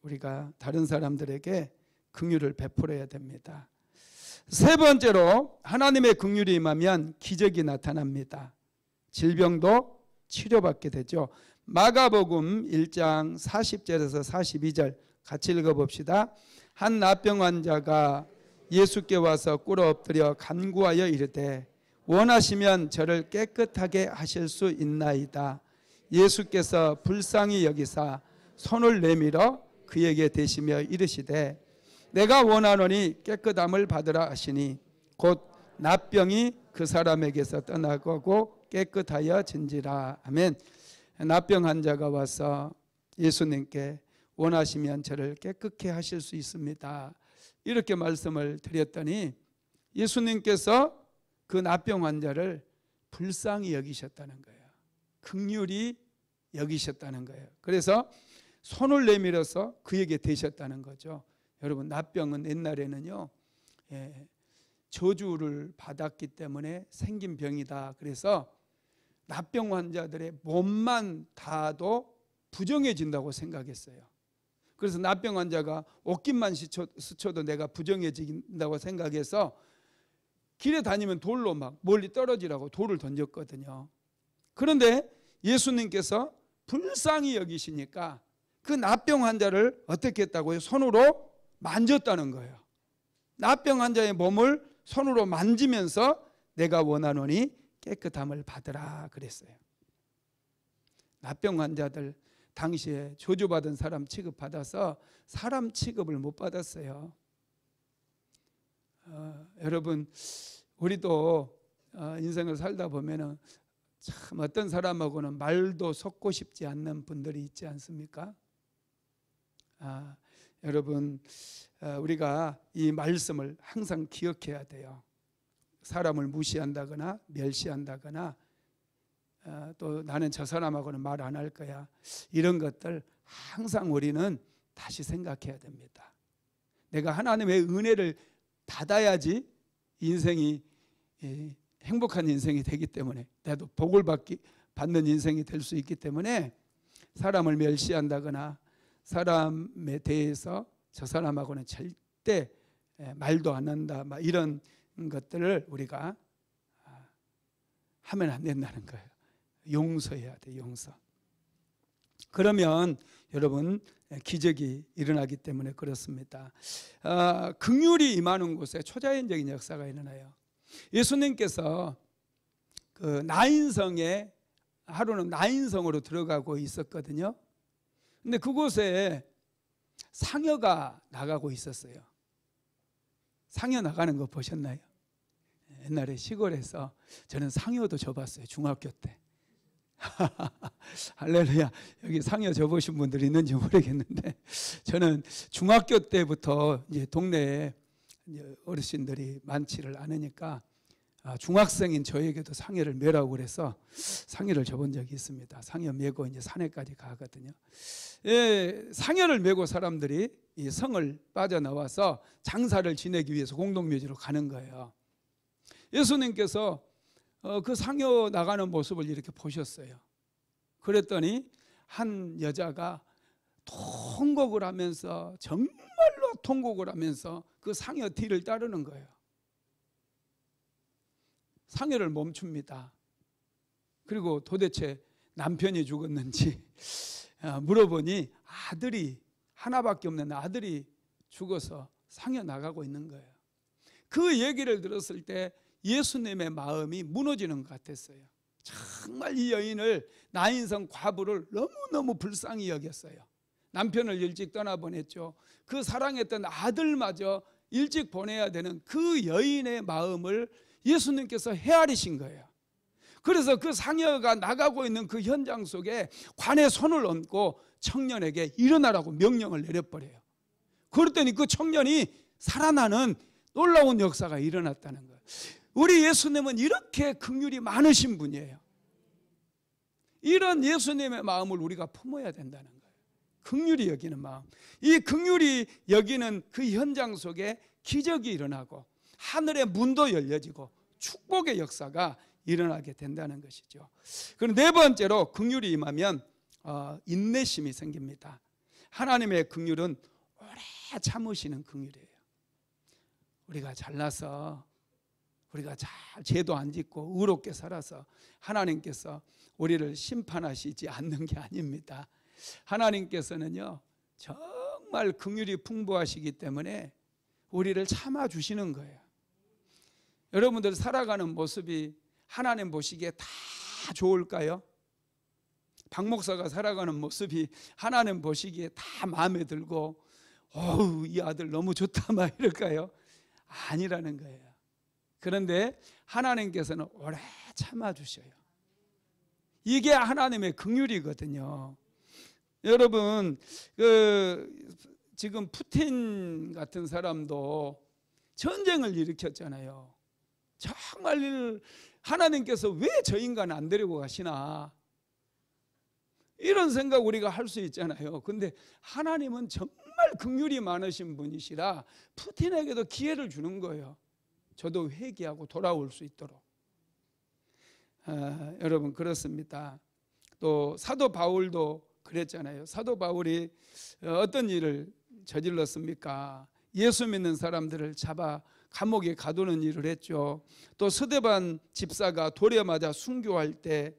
우리가 다른 사람들에게 긍휼을 베풀어야 됩니다. 세 번째로 하나님의 긍휼이 임하면 기적이 나타납니다. 질병도 치료받게 되죠. 마가복음 1장 40절에서 42절 같이 읽어봅시다. 한 나병 환자가 예수께 와서 꿇어 엎드려 간구하여 이르되 원하시면 저를 깨끗하게 하실 수 있나이다. 예수께서 불쌍히 여기사 손을 내밀어 그에게 대시며 이르시되 내가 원하노니 깨끗함을 받으라 하시니 곧 나병이 그 사람에게서 떠나가고 깨끗하여 진지라. 아멘. 나병 환자가 와서 예수님께 원하시면 저를 깨끗게 하실 수 있습니다. 이렇게 말씀을 드렸더니 예수님께서 그 나병 환자를 불쌍히 여기셨다는 거예요. 긍휼히 여기셨다는 거예요. 그래서 손을 내밀어서 그에게 대셨다는 거죠. 여러분, 나병은 옛날에는요, 저주를 받았기 때문에 생긴 병이다. 그래서 나병 환자들의 몸만 닿아도 부정해진다고 생각했어요. 그래서 나병 환자가 옷깃만 스쳐도 내가 부정해진다고 생각해서 길에 다니면 돌로 막 멀리 떨어지라고 돌을 던졌거든요. 그런데 예수님께서 불쌍히 여기시니까 그 나병 환자를 어떻게 했다고요? 손으로 만졌다는 거예요. 나병 환자의 몸을 손으로 만지면서 내가 원하노니 깨끗함을 받으라 그랬어요. 나병 환자들 당시에 저주받은 사람 취급받아서 사람 취급을 못 받았어요. 여러분, 우리도 인생을 살다 보면은 참 어떤 사람하고는 말도 섞고 싶지 않는 분들이 있지 않습니까? 여러분, 우리가 이 말씀을 항상 기억해야 돼요. 사람을 무시한다거나 멸시한다거나 또 나는 저 사람하고는 말 안 할 거야, 이런 것들 항상 우리는 다시 생각해야 됩니다. 내가 하나님의 은혜를 받아야지 인생이 행복한 인생이 되기 때문에, 나도 복을 받는 인생이 될 수 있기 때문에 사람을 멸시한다거나 사람에 대해서 저 사람하고는 절대 말도 안 한다, 이런 것들을 우리가 하면 안 된다는 거예요. 용서해야 돼, 용서. 그러면 여러분 기적이 일어나기 때문에 그렇습니다. 긍휼이 임하는 곳에 초자연적인 역사가 일어나요. 예수님께서 그 나인성에 하루는 나인성으로 들어가고 있었거든요. 근데 그곳에 상여가 나가고 있었어요. 상여 나가는 거 보셨나요? 옛날에 시골에서 저는 상여도 접었어요. 중학교 때. 할렐루야. 여기 상여 접으신 분들이 있는지 모르겠는데 저는 중학교 때부터 이제 동네에 어르신들이 많지를 않으니까 중학생인 저에게도 상여를 매라고 그래서 상여를 접은 적이 있습니다. 상여 메고 이제 산에까지 가거든요. 상여를 메고 사람들이 이 성을 빠져나와서 장사를 지내기 위해서 공동묘지로 가는 거예요. 예수님께서 그 상여 나가는 모습을 이렇게 보셨어요. 그랬더니 한 여자가 통곡을 하면서, 정말로 통곡을 하면서 그 상여 뒤를 따르는 거예요. 상여를 멈춥니다. 그리고 도대체 남편이 죽었는지 물어보니 아들이, 하나밖에 없는 아들이 죽어서 상여 나가고 있는 거예요. 그 얘기를 들었을 때 예수님의 마음이 무너지는 것 같았어요. 정말 이 여인을, 나인성 과부를 너무너무 불쌍히 여겼어요. 남편을 일찍 떠나보냈죠. 그 사랑했던 아들마저 일찍 보내야 되는 그 여인의 마음을 예수님께서 헤아리신 거예요. 그래서 그 상여가 나가고 있는 그 현장 속에 관에 손을 얹고 청년에게 일어나라고 명령을 내려버려요. 그랬더니 그 청년이 살아나는 놀라운 역사가 일어났다는 거예요. 우리 예수님은 이렇게 긍휼이 많으신 분이에요. 이런 예수님의 마음을 우리가 품어야 된다는 거예요. 긍휼히 여기는 마음. 이 긍휼히 여기는 그 현장 속에 기적이 일어나고 하늘의 문도 열려지고 축복의 역사가 일어나게 된다는 것이죠. 그리고 네 번째로 긍휼이 임하면 인내심이 생깁니다. 하나님의 긍휼은 오래 참으시는 긍휼이에요. 우리가 잘나서 우리가 잘 죄도 안 짓고 의롭게 살아서 하나님께서 우리를 심판하시지 않는 게 아닙니다. 하나님께서는요 정말 긍휼이 풍부하시기 때문에 우리를 참아주시는 거예요. 여러분들 살아가는 모습이 하나님 보시기에 다 좋을까요? 박 목사가 살아가는 모습이 하나님 보시기에 다 마음에 들고 어우 이 아들 너무 좋다 막 이럴까요? 아니라는 거예요. 그런데 하나님께서는 오래 참아주셔요. 이게 하나님의 긍휼이거든요. 여러분 지금 푸틴 같은 사람도 전쟁을 일으켰잖아요. 정말 하나님께서 왜 저 인간 안 데리고 가시나 이런 생각 우리가 할 수 있잖아요. 근데 하나님은 정말 긍휼이 많으신 분이시라 푸틴에게도 기회를 주는 거예요. 저도 회개하고 돌아올 수 있도록. 여러분 그렇습니다. 또 사도 바울도 그랬잖아요. 사도 바울이 어떤 일을 저질렀습니까? 예수 믿는 사람들을 잡아 감옥에 가두는 일을 했죠. 또 스데반 집사가 돌에 맞아 순교할 때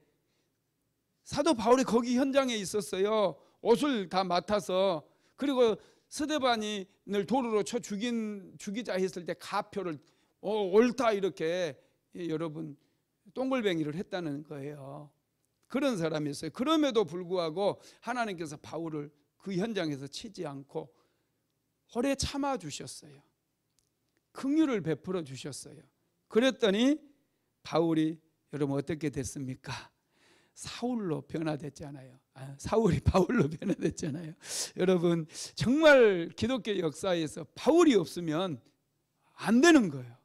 사도 바울이 거기 현장에 있었어요. 옷을 다 맡아서. 그리고 스데반을 돌으로 쳐 죽이자 했을 때 가표를 옳다 이렇게 여러분 똥글뱅이를 했다는 거예요. 그런 사람이었어요. 그럼에도 불구하고 하나님께서 바울을 그 현장에서 치지 않고 오래 참아 주셨어요. 긍휼을 베풀어 주셨어요. 그랬더니 바울이 여러분 어떻게 됐습니까? 사울로 변화됐잖아요. 사울이 바울로 변화됐잖아요. 여러분 정말 기독교 역사에서 바울이 없으면 안 되는 거예요.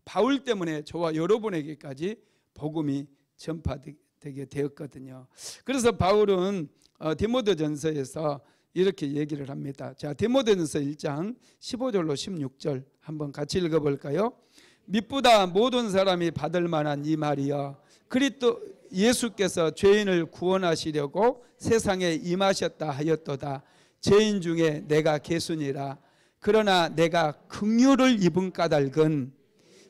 바울 때문에 저와 여러분에게까지 복음이 전파되게 되었거든요. 그래서 바울은 디모데전서에서 이렇게 얘기를 합니다. 자, 디모데전서 1장 15절로 16절 한번 같이 읽어볼까요? 미쁘다 모든 사람이 받을 만한 이 말이여 그리스도 예수께서 죄인을 구원하시려고 세상에 임하셨다 하였도다. 죄인 중에 내가 개순이라. 그러나 내가 긍휼을 입은 까닭은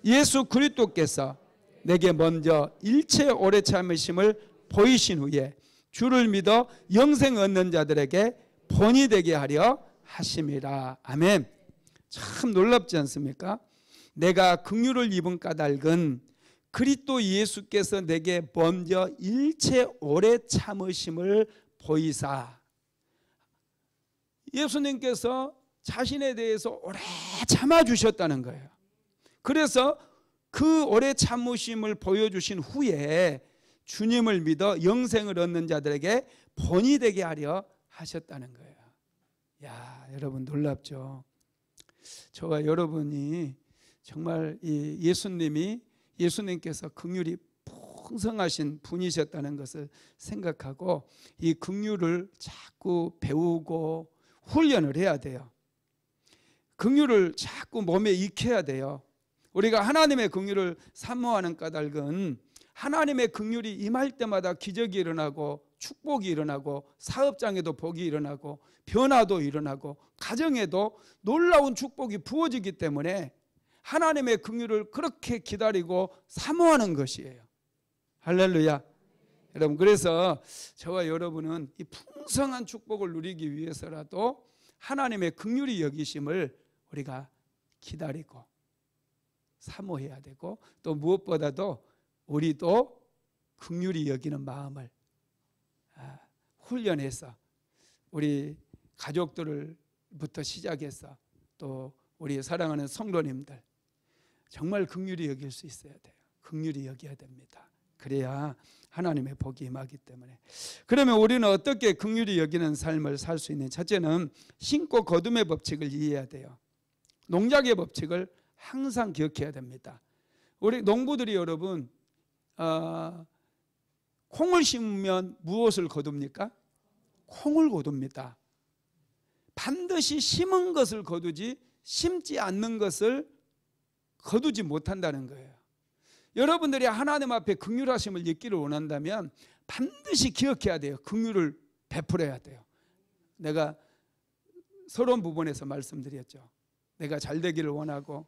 예수 그리스도께서 내게 먼저 일체 오래 참으심을 보이신 후에 주를 믿어 영생 얻는 자들에게 본이 되게 하려 하심이라. 아멘. 참 놀랍지 않습니까? 내가 긍휼을 입은 까닭은 그리스도 예수께서 내게 먼저 일체 오래 참으심을 보이사. 예수님께서 자신에 대해서 오래 참아주셨다는 거예요. 그래서 그 오래 참으심을 보여주신 후에 주님을 믿어 영생을 얻는 자들에게 본이 되게 하려 하셨다는 거예요. 야, 여러분 놀랍죠? 저와 여러분이 정말 이 예수님께서 긍휼이 풍성하신 분이셨다는 것을 생각하고 이 긍휼을 자꾸 배우고 훈련을 해야 돼요. 긍휼을 자꾸 몸에 익혀야 돼요. 우리가 하나님의 긍휼을 사모하는 까닭은 하나님의 긍휼이 임할 때마다 기적이 일어나고 축복이 일어나고 사업장에도 복이 일어나고 변화도 일어나고 가정에도 놀라운 축복이 부어지기 때문에 하나님의 긍휼을 그렇게 기다리고 사모하는 것이에요. 할렐루야. 여러분 그래서 저와 여러분은 이 풍성한 축복을 누리기 위해서라도 하나님의 긍휼이 여기심을 우리가 기다리고 사모해야 되고 또 무엇보다도 우리도 긍휼히 여기는 마음을 훈련해서 우리 가족들부터 시작해서 또 우리 사랑하는 성도님들 정말 긍휼히 여길 수 있어야 돼요. 긍휼히 여겨야 됩니다. 그래야 하나님의 복이 임하기 때문에. 그러면 우리는 어떻게 긍휼히 여기는 삶을 살 수 있는? 첫째는 신고 거둠의 법칙을 이해해야 돼요. 농작의 법칙을 항상 기억해야 됩니다. 우리 농부들이 여러분 콩을 심으면 무엇을 거둡니까? 콩을 거둡니다. 반드시 심은 것을 거두지 심지 않는 것을 거두지 못한다는 거예요. 여러분들이 하나님 앞에 긍휼하심을 잊기를 원한다면 반드시 기억해야 돼요. 긍휼을 베풀어야 돼요. 내가 서론 부분에서 말씀드렸죠. 내가 잘 되기를 원하고,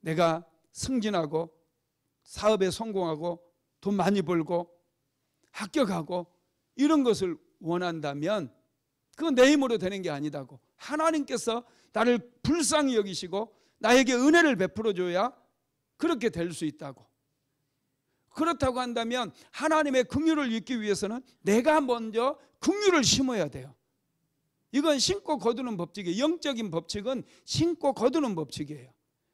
내가 승진하고, 사업에 성공하고, 돈 많이 벌고, 합격하고, 이런 것을 원한다면 그건 내 힘으로 되는 게 아니다고. 하나님께서 나를 불쌍히 여기시고 나에게 은혜를 베풀어 줘야 그렇게 될 수 있다고. 그렇다고 한다면 하나님의 긍휼을 잊기 위해서는 내가 먼저 긍휼을 심어야 돼요. 이건 심고 거두는 법칙이에요. 영적인 법칙은 심고 거두는 법칙이에요.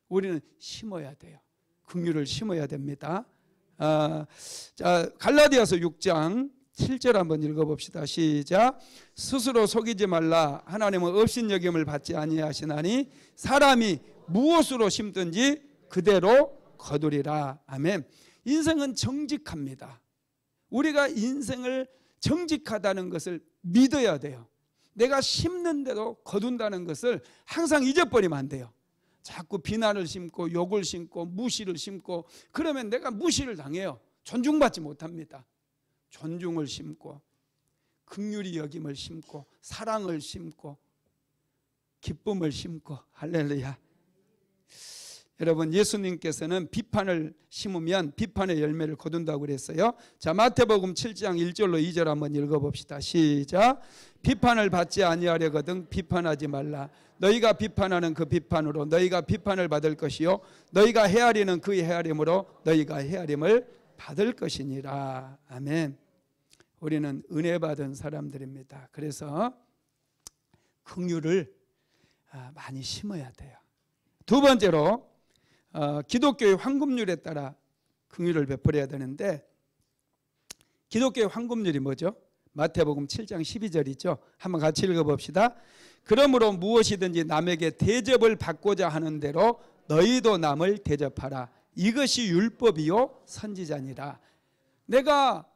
우리는 심어야 돼요. 긍휼을 심어야 됩니다. 자, 갈라디아서 6장 7절 한번 읽어봅시다. 시작. 스스로 속이지 말라. 하나님은 업신여김을 받지 아니하시나니 사람이 무엇으로 심든지 그대로 거두리라. 아멘. 인생은 정직합니다. 우리가 인생을 정직하다는 것을 믿어야 돼요. 내가 심는데도 거둔다는 것을 항상 잊어버리면 안 돼요. 자꾸 비난을 심고 욕을 심고 무시를 심고 그러면 내가 무시를 당해요. 존중받지 못합니다. 존중을 심고 긍휼히 여김을 심고 사랑을 심고 기쁨을 심고. 할렐루야. 여러분, 예수님께서는 비판을 심으면 비판의 열매를 거둔다고 그랬어요. 자, 마태복음 7장 1절로 2절 한번 읽어봅시다. 시작. 비판을 받지 아니하려거든 비판하지 말라. 너희가 비판하는 그 비판으로 너희가 비판을 받을 것이요 너희가 헤아리는 그 헤아림으로 너희가 헤아림을 받을 것이니라. 아멘. 우리는 은혜 받은 사람들입니다. 그래서 긍휼을 많이 심어야 돼요. 두 번째로 기독교의 황금률에 따라 긍휼을 베풀어야 되는데, 기독교의 황금률이 뭐죠? 마태복음 7장 12절이죠. 한번 같이 읽어봅시다. 그러므로 무엇이든지 남에게 대접을 받고자 하는 대로 너희도 남을 대접하라. 이것이 율법이요 선지자니라. 내가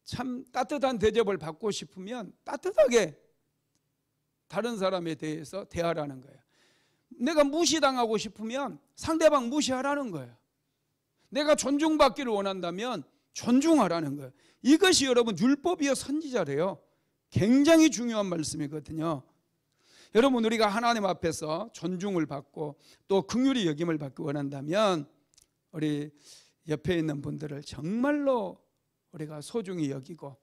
참 따뜻한 대접을 받고 싶으면 따뜻하게 다른 사람에 대해서 대하라는 거예요. 내가 무시당하고 싶으면 상대방 무시하라는 거예요. 내가 존중받기를 원한다면 존중하라는 거예요. 이것이 여러분 율법이요 선지자래요. 굉장히 중요한 말씀이거든요. 여러분, 우리가 하나님 앞에서 존중을 받고 또 긍휼히 여김을 받기 원한다면 우리 옆에 있는 분들을 정말로 우리가 소중히 여기고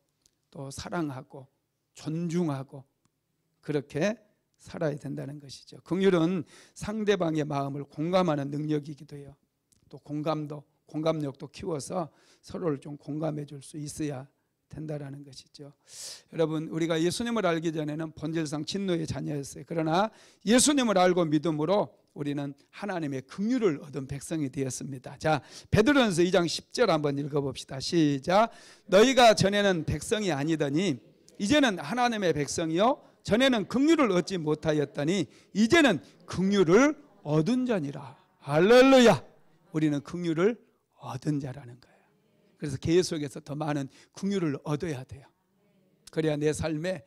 또 사랑하고 존중하고 그렇게 살아야 된다는 것이죠. 긍휼은 상대방의 마음을 공감하는 능력이기도 해요. 또 공감력도 키워서 서로를 좀 공감해 줄 수 있어야 된다라는 것이죠. 여러분, 우리가 예수님을 알기 전에는 본질상 진노의 자녀였어요. 그러나 예수님을 알고 믿음으로 우리는 하나님의 긍휼을 얻은 백성이 되었습니다. 자, 베드로전서 2장 10절 한번 읽어봅시다. 시작. 너희가 전에는 백성이 아니더니 이제는 하나님의 백성이요 전에는 긍휼을 얻지 못하였더니 이제는 긍휼을 얻은 자니라. 할렐루야. 우리는 긍휼을 얻은 자라는 거예요. 그래서 계속해서 더 많은 긍휼을 얻어야 돼요. 그래야 내 삶에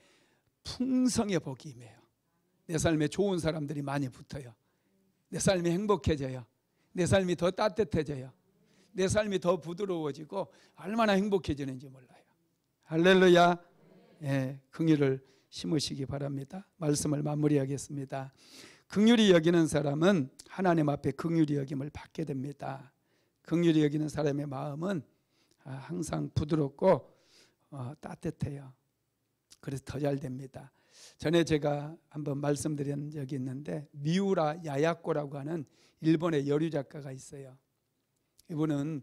풍성의 복이 임해요. 내 삶에 좋은 사람들이 많이 붙어요. 내 삶이 행복해져요. 내 삶이 더 따뜻해져요. 내 삶이 더 부드러워지고 얼마나 행복해지는지 몰라요. 할렐루야. 예, 긍휼을 심으시기 바랍니다. 말씀을 마무리하겠습니다. 긍휼히 여기는 사람은 하나님 앞에 긍휼히 여김을 받게 됩니다. 긍휼히 여기는 사람의 마음은 항상 부드럽고 따뜻해요. 그래서 더 잘 됩니다. 전에 제가 한번 말씀드린 적이 있는데 미우라 야야코라고 하는 일본의 여류 작가가 있어요. 이분은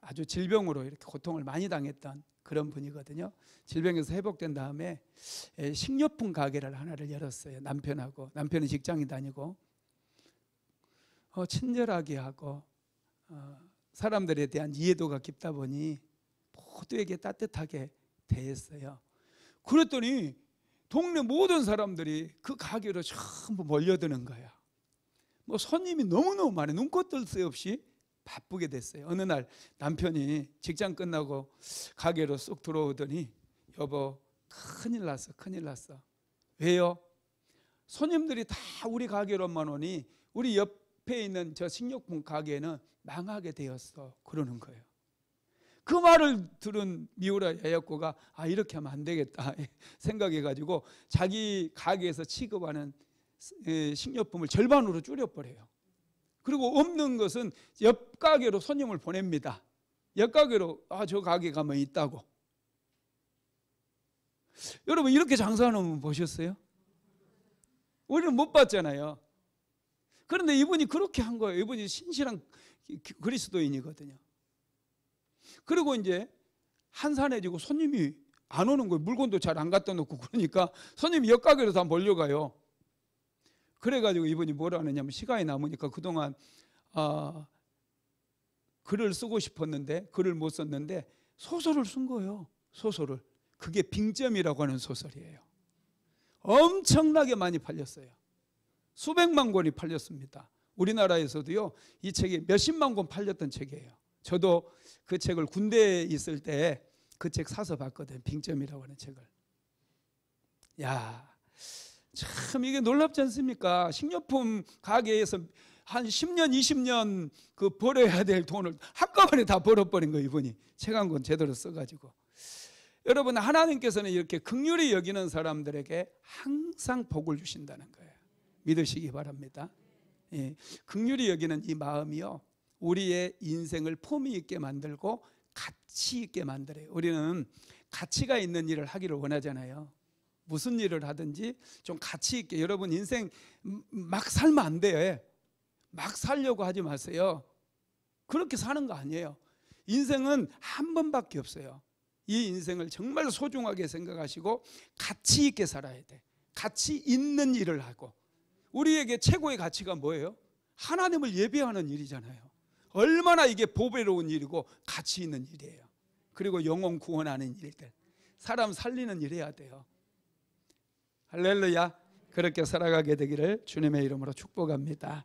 아주 질병으로 이렇게 고통을 많이 당했던 그런 분이거든요. 질병에서 회복된 다음에 식료품 가게를 하나를 열었어요. 남편은 직장에 다니고 친절하게 하고 사람들에 대한 이해도가 깊다 보니 모두에게 따뜻하게 대했어요. 그랬더니 동네 모든 사람들이 그 가게로 전부 몰려드는 거야. 뭐 손님이 너무너무 많아. 눈코 뜰 새 없이 바쁘게 됐어요. 어느 날 남편이 직장 끝나고 가게로 쑥 들어오더니 여보, 큰일 났어, 큰일 났어. 왜요? 손님들이 다 우리 가게로만 오니 우리 옆에 있는 저 식료품 가게는 망하게 되었어. 그러는 거예요. 그 말을 들은 미우라 야야코가 이렇게 하면 안 되겠다 생각해가지고 자기 가게에서 취급하는 식료품을 절반으로 줄여버려요. 그리고 없는 것은 옆 가게로 손님을 보냅니다. 옆 가게로 저 가게 가면 있다고. 여러분 이렇게 장사하는 분 보셨어요? 우리는 못 봤잖아요. 그런데 이분이 그렇게 한 거예요. 이분이 신실한 그리스도인이거든요. 그리고 이제 한산해지고 손님이 안 오는 거예요. 물건도 잘 안 갖다 놓고. 그러니까 손님이 옆 가게로 다 몰려가요. 그래가지고 이분이 뭐라 하느냐면, 시간이 남으니까 그동안 글을 쓰고 싶었는데 글을 못 썼는데 소설을 쓴 거예요. 소설을. 그게 빙점이라고 하는 소설이에요. 엄청나게 많이 팔렸어요. 수백만 권이 팔렸습니다. 우리나라에서도요, 이 책이 몇십만 권 팔렸던 책이에요. 저도 그 책을 군대에 있을 때 그 책 사서 봤거든요. 빙점이라고 하는 책을. 야, 참 이게 놀랍지 않습니까? 식료품 가게에서 한 10년, 20년 그 벌어야 될 돈을 한꺼번에 다 벌어버린 거예요. 이분이 책 한 권 제대로 써가지고. 여러분, 하나님께서는 이렇게 긍휼히 여기는 사람들에게 항상 복을 주신다는 거예요. 믿으시기 바랍니다. 예, 긍휼히 여기는 이 마음이요, 우리의 인생을 품위 있게 만들고 가치 있게 만들어요. 우리는 가치가 있는 일을 하기를 원하잖아요. 무슨 일을 하든지 좀 가치 있게. 여러분 인생 막 살면 안 돼요. 막 살려고 하지 마세요. 그렇게 사는 거 아니에요. 인생은 한 번밖에 없어요. 이 인생을 정말 소중하게 생각하시고 가치 있게 살아야 돼. 가치 있는 일을 하고. 우리에게 최고의 가치가 뭐예요? 하나님을 예배하는 일이잖아요. 얼마나 이게 보배로운 일이고 가치 있는 일이에요. 그리고 영혼 구원하는 일들, 사람 살리는 일 해야 돼요. 할렐루야. 그렇게 살아가게 되기를 주님의 이름으로 축복합니다.